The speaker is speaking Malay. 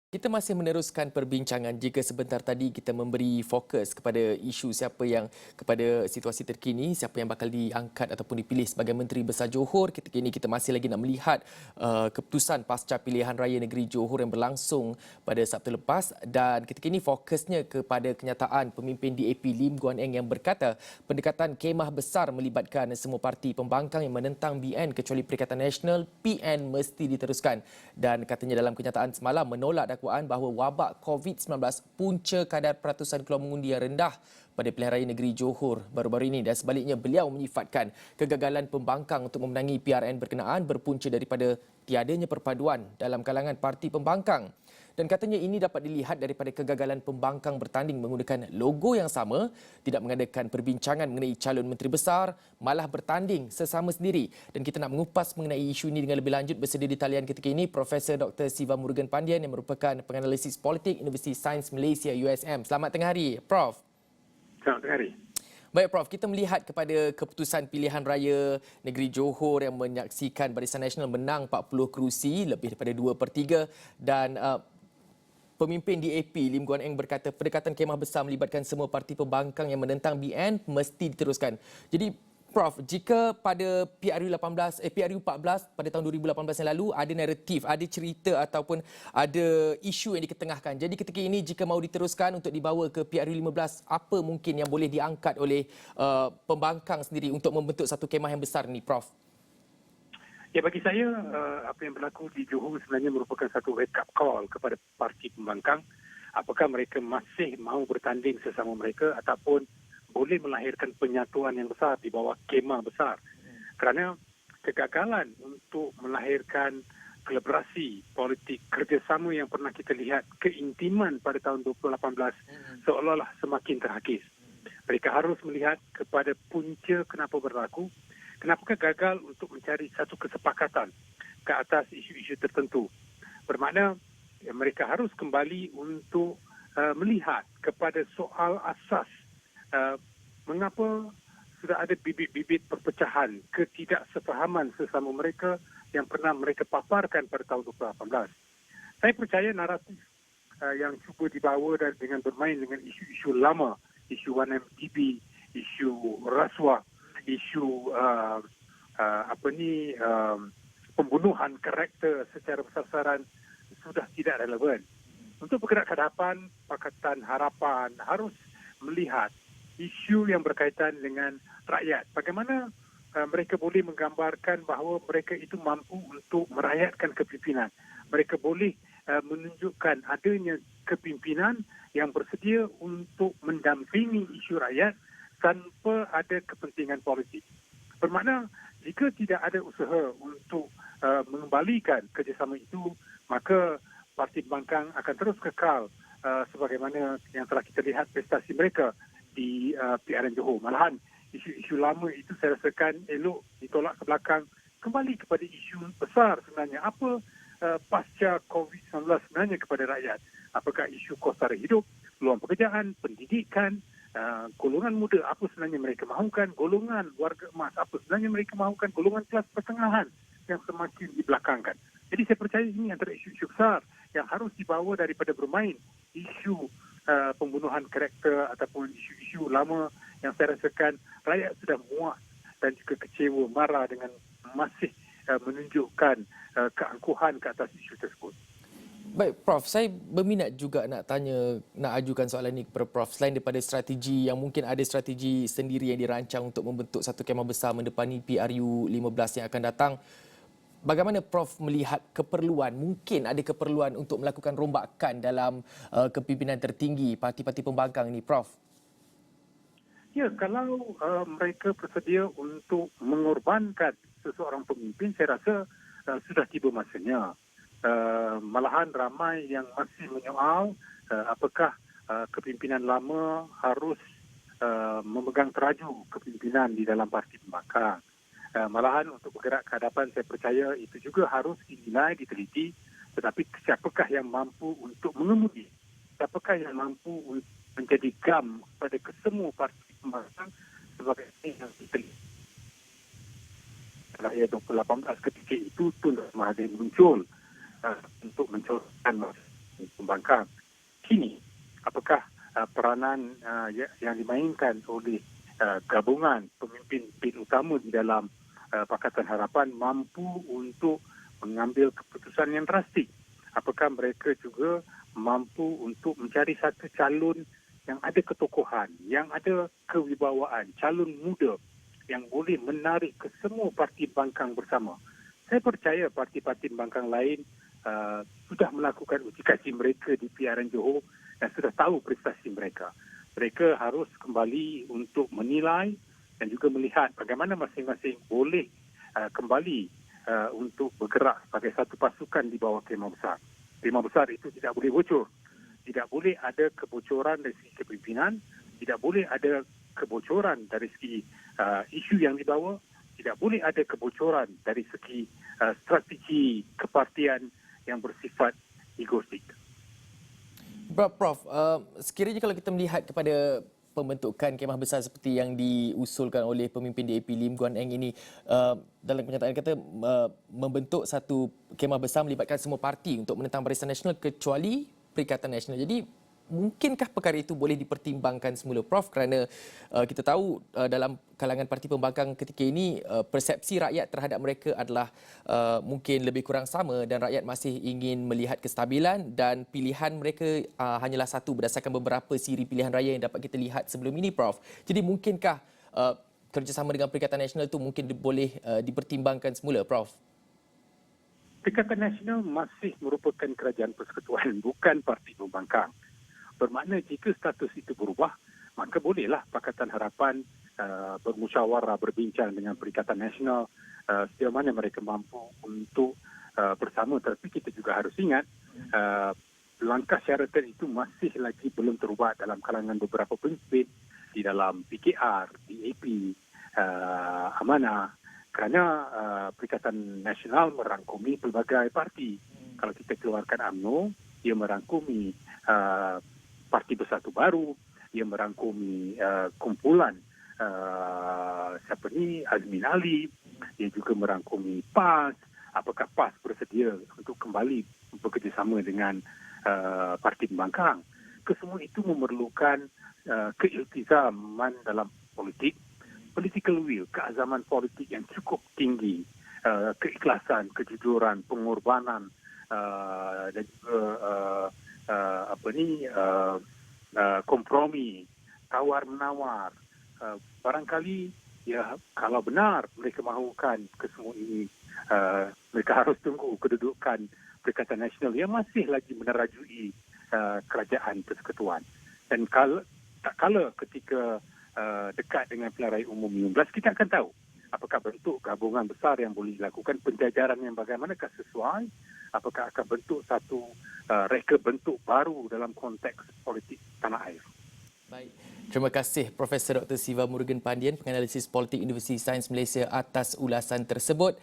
Kita masih meneruskan perbincangan. Jika sebentar tadi kita memberi fokus kepada isu kepada situasi terkini, siapa yang bakal diangkat ataupun dipilih sebagai Menteri Besar Johor. Ketika ini kita masih lagi nak melihat keputusan pasca pilihan raya negeri Johor yang berlangsung pada Sabtu lepas, dan ketika ini fokusnya kepada kenyataan pemimpin DAP Lim Guan Eng yang berkata pendekatan kemah besar melibatkan semua parti pembangkang yang menentang BN kecuali Perikatan Nasional, PN mesti diteruskan. Dan katanya dalam kenyataan semalam menolak dakwaan bahawa wabak COVID-19 punca kadar peratusan keluar mengundi yang rendah pada pilihan raya negeri Johor baru-baru ini, dan sebaliknya beliau menyifatkan kegagalan pembangkang untuk memenangi PRN berkenaan berpunca daripada tiadanya perpaduan dalam kalangan parti pembangkang. Dan katanya ini dapat dilihat daripada kegagalan pembangkang bertanding menggunakan logo yang sama, tidak mengadakan perbincangan mengenai calon menteri besar, malah bertanding sesama sendiri. Dan kita nak mengupas mengenai isu ini dengan lebih lanjut bersedia di talian ketika ini Profesor Dr. Siva Murugan Pandian yang merupakan penganalisis politik Universiti Sains Malaysia USM. Selamat tengah hari, Prof. Selamat tengah hari. Baik Prof, kita melihat kepada keputusan pilihan raya negeri Johor yang menyaksikan Barisan Nasional menang 40 kerusi, lebih daripada 2/3, dan pemimpin DAP Lim Guan Eng berkata pendekatan kemah besar melibatkan semua parti pembangkang yang menentang BN mesti diteruskan. Jadi Prof, jika pada PRU 14 pada tahun 2018 yang lalu ada naratif, ada cerita ataupun ada isu yang diketengahkan. Jadi ketika ini jika mahu diteruskan untuk dibawa ke PRU 15, apa mungkin yang boleh diangkat oleh pembangkang sendiri untuk membentuk satu kemah yang besar ni, Prof? Ya, bagi saya, apa yang berlaku di Johor sebenarnya merupakan satu wake-up call kepada parti pembangkang. Apakah mereka masih mahu bertanding sesama mereka ataupun boleh melahirkan penyatuan yang besar di bawah kemah besar. Kerana kegagalan untuk melahirkan kolaborasi politik kerjasama yang pernah kita lihat, keintiman pada tahun 2018 seolah-olah semakin terhakis. Mereka harus melihat kepada punca kenapa berlaku. Kenapakah gagal untuk mencari satu kesepakatan ke atas isu-isu tertentu? Bermakna mereka harus kembali untuk melihat kepada soal asas mengapa sudah ada bibit-bibit perpecahan, ketidaksefahaman sesama mereka yang pernah mereka paparkan pada tahun 2018. Saya percaya naratif yang cuba dibawa dengan bermain dengan isu-isu lama, isu 1MDB, isu rasuah, isu pembunuhan karakter secara besar-besaran sudah tidak relevan. Untuk bergerak ke hadapan, Pakatan Harapan harus melihat isu yang berkaitan dengan rakyat. Bagaimana mereka boleh menggambarkan bahawa mereka itu mampu untuk merakyatkan kepimpinan. Mereka boleh menunjukkan adanya kepimpinan yang bersedia untuk mendampingi isu rakyat tanpa ada kepentingan politik. Bermakna jika tidak ada usaha untuk mengembalikan kerjasama itu, maka parti pembangkang akan terus kekal sebagaimana yang telah kita lihat prestasi mereka di PRN Johor. Malahan isu-isu lama itu saya rasakan elok ditolak ke belakang, kembali kepada isu besar sebenarnya. Apa pasca COVID-19 sebenarnya kepada rakyat? Apakah isu kos sara hidup, peluang pekerjaan, pendidikan, golongan muda apa sebenarnya mereka mahukan, golongan warga emas apa sebenarnya mereka mahukan, golongan kelas pertengahan yang semakin dibelakangkan. Jadi saya percaya ini antara isu-isu besar yang harus dibawa daripada bermain isu pembunuhan karakter ataupun isu-isu lama yang saya rasakan rakyat sudah muak dan juga kecewa, marah dengan masih menunjukkan keangkuhan ke atas isu tersebut. Baik, Prof. Saya berminat juga nak ajukan soalan ini kepada Prof. Selain daripada strategi yang mungkin ada strategi sendiri yang dirancang untuk membentuk satu kemah besar mendepani PRU 15 yang akan datang, bagaimana Prof melihat keperluan, mungkin ada keperluan untuk melakukan rombakan dalam kepimpinan tertinggi parti-parti pembangkang ini, Prof? Ya, kalau mereka bersedia untuk mengorbankan seseorang pemimpin, saya rasa sudah tiba masanya. Malahan ramai yang masih menyoal apakah kepimpinan lama harus memegang teraju kepimpinan di dalam parti pembangkang. Malahan untuk bergerak ke hadapan saya percaya itu juga harus dinilai, diteliti, tetapi siapakah yang mampu untuk mengemudi, siapakah yang mampu menjadi gam pada kesemua parti pembangkang sebagai yang diteliti. Raya 2018 ketika itu Tun Mahathir muncul untuk mencolokkan Pembangkang. Kini, apakah peranan yang dimainkan oleh gabungan pemimpin utama di dalam Pakatan Harapan mampu untuk mengambil keputusan yang drastik? Apakah mereka juga mampu untuk mencari satu calon yang ada ketokohan, yang ada kewibawaan, calon muda yang boleh menarik ke semua parti pembangkang bersama? Saya percaya parti-parti pembangkang lain sudah melakukan uji kaji mereka di PRN Johor dan sudah tahu prestasi mereka. Mereka harus kembali untuk menilai dan juga melihat bagaimana masing-masing boleh kembali untuk bergerak sebagai satu pasukan di bawah Khemah Besar. Khemah Besar itu tidak boleh bocor. Tidak boleh ada kebocoran dari segi kepimpinan, tidak boleh ada kebocoran dari segi isu yang dibawa, tidak boleh ada kebocoran dari segi strategi kepartian yang bersifat egoistik. Prof, sekiranya kalau kita melihat kepada pembentukan kemah besar seperti yang diusulkan oleh pemimpin DAP Lim Guan Eng ini, dalam kenyataan kata membentuk satu kemah besar melibatkan semua parti untuk menentang Barisan Nasional kecuali Perikatan Nasional. Jadi mungkinkah perkara itu boleh dipertimbangkan semula, Prof? Kerana kita tahu dalam kalangan parti pembangkang ketika ini persepsi rakyat terhadap mereka adalah mungkin lebih kurang sama dan rakyat masih ingin melihat kestabilan dan pilihan mereka hanyalah satu berdasarkan beberapa siri pilihan raya yang dapat kita lihat sebelum ini, Prof. Jadi mungkinkah kerjasama dengan Perikatan Nasional itu mungkin boleh dipertimbangkan semula, Prof? Perikatan Nasional masih merupakan kerajaan persekutuan, bukan parti pembangkang. Bermakna jika status itu berubah, maka bolehlah Pakatan Harapan bermusyawarah, berbincang dengan Perikatan Nasional sejauh mana mereka mampu untuk bersama. Tapi kita juga harus ingat langkah syaratan itu masih lagi belum terubah dalam kalangan beberapa pemimpin di dalam PKR, DAP, Amanah, kerana Perikatan Nasional merangkumi pelbagai parti. Kalau kita keluarkan UMNO, ia merangkumi Parti Bersatu Baru, ia merangkumi kumpulan Azmin Ali, ia juga merangkumi PAS. Apakah PAS bersedia untuk kembali bekerjasama dengan parti pembangkang? Kesemua itu memerlukan keiltizaman dalam politik, political will, keazaman politik yang cukup tinggi, keikhlasan, kejujuran, pengorbanan dan juga kompromi, tawar-menawar. Barangkali ya kalau benar mereka mahukan kesemua ini, mereka harus tunggu kedudukan Perikatan Nasional yang masih lagi menerajui kerajaan persekutuan. Dan tak kala ketika dekat dengan pilihan raya umum 2019, kita akan tahu apakah bentuk gabungan besar yang boleh dilakukan, penjajaran yang bagaimanakah sesuai, apakah akan bentuk satu reka bentuk baru dalam konteks politik tanah air. Baik. Terima kasih Profesor Dr. Siva Murugan Pandian, penganalisis politik Universiti Sains Malaysia atas ulasan tersebut.